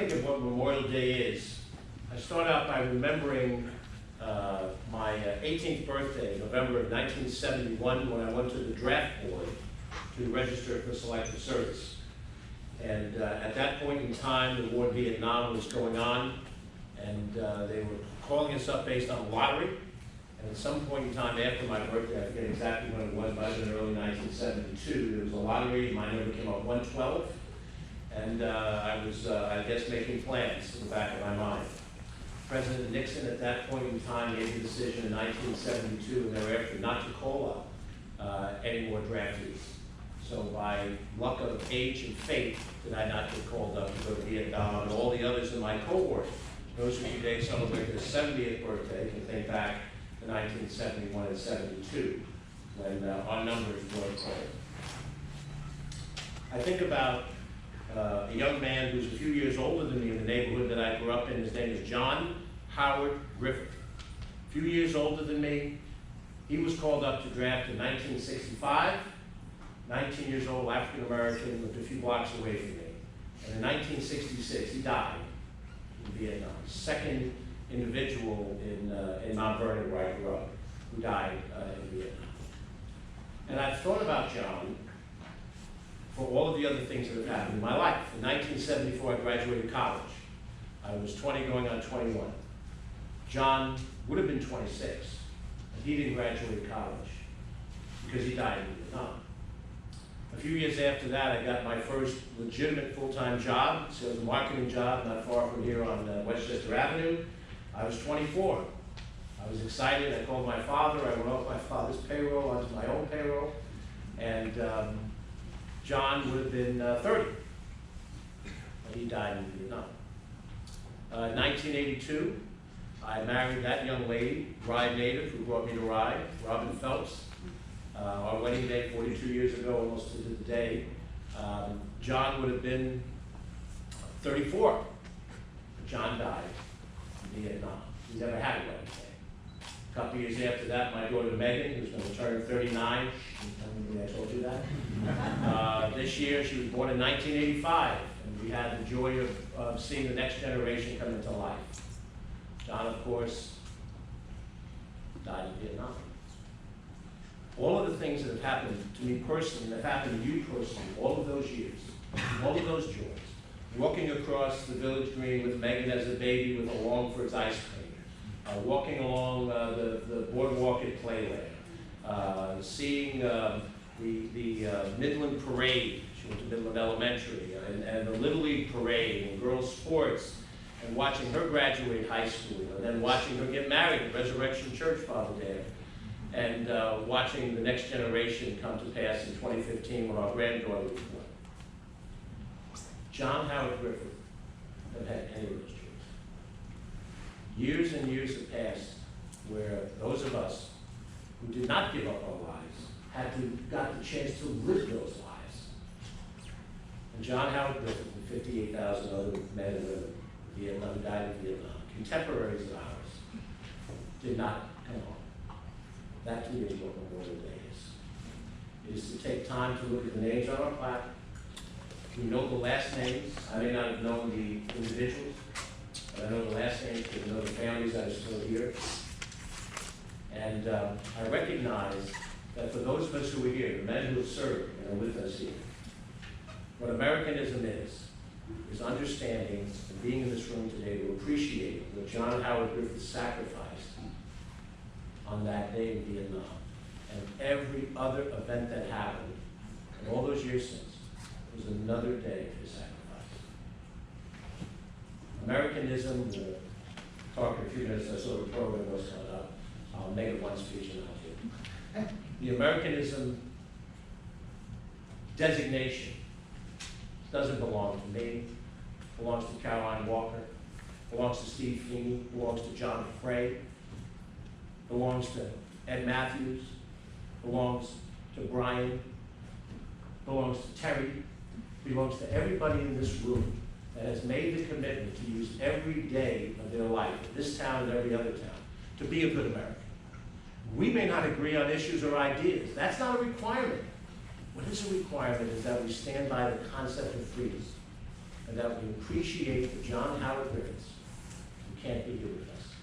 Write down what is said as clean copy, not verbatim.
think of what Memorial Day is, I start out by remembering my 18th birthday, November of 1971, when I went to the draft board to register for selective service. And at that point in time, the war in Vietnam was going on, and they were calling us up based on lottery. And at some point in time after my birthday, I forget exactly when it was, but it was in early 1972, there was a lottery. My number came up 112. And I was, I guess, making plans in the back of my mind. President Nixon at that point in time made the decision in 1972 and thereafter not to call up any more draftees. So by luck of age and fate did I not get called up to go to Vietnam, and all the others in my cohort, those who today celebrate their 70th birthday, can think back to 1971 and 72 when our numbers were called. I think about a young man who's a few years older than me in the neighborhood that I grew up in. His name is John Howard Griffith. A few years older than me. He was called up to draft in 1965. 19 years old, African American, lived a few blocks away from me. And in 1966, he died in Vietnam. Second individual in Mount Vernon, where I grew up, who died in Vietnam. And I've thought about John for all of the other things that have happened in my life. In 1974, I graduated college. I was 20 going on 21. John would have been 26, but he didn't graduate college because he died in Vietnam. A few years after that, I got my first legitimate full-time job, sales and marketing job, not far from here on Westchester Avenue. I was 24. I was excited. I called my father. I went off my father's payroll onto my own payroll, and John would have been 30, and he died in Vietnam. In 1982, I married that young lady, Rye native, who brought me to Rye, Robin Phelps. Our wedding day 42 years ago, almost to the day. John would have been 34, but John died in Vietnam. He never had a wedding day. A couple years after that, my daughter Megan, who's going to turn 39, I told you that. This year, she was born in 1985, and we had the joy of seeing the next generation come into life. John, of course, died in Vietnam. All of the things that have happened to me personally, that have happened to you personally, all of those years, all of those joys, walking across the village green with Megan as a baby with a Longford's ice cream, walking along the boardwalk at Playland, seeing the Midland Parade, she went to Midland Elementary, and the Little League Parade and girls' sports, and watching her graduate high school, and then watching her get married at Resurrection Church, Father Dave, and watching the next generation come to pass in 2015 when our granddaughter was born. John Howard Griffith never had any of those dreams. Years and years have passed where those of us who did not give up our lives got the chance to live those lives. And John Howard Griffith and 58,000 other men and women in Vietnam died in Vietnam, contemporaries of ours, did not come home. That to me is what Memorial Day is. It is to take time to look at the names on our plaque. We know the last names. I may not have known the individuals, but I know the last names because I know the families that are still here. And I recognize that for those of us who are here, the men who have served and are with us here, what Americanism is understanding and being in this room today to appreciate what John Howard Griffith sacrificed on that day in Vietnam, and every other event that happened, and all those years since, was another day of his sacrifice. Americanism, we'll talk in a few minutes, I saw the program was coming up. I'll make it one speech and I'll do it. The Americanism designation doesn't belong to me, belongs to Caroline Walker, belongs to Steve Feeney, belongs to John Frey, belongs to Ed Matthews, belongs to Brian, belongs to Terry, belongs to everybody in this room that has made the commitment to use every day of their life, in this town and every other town, to be a good American. We may not agree on issues or ideas. That's not a requirement. What is a requirement is that we stand by the concept of freedom and that we appreciate the John Howard Griffiths who can't be here with us.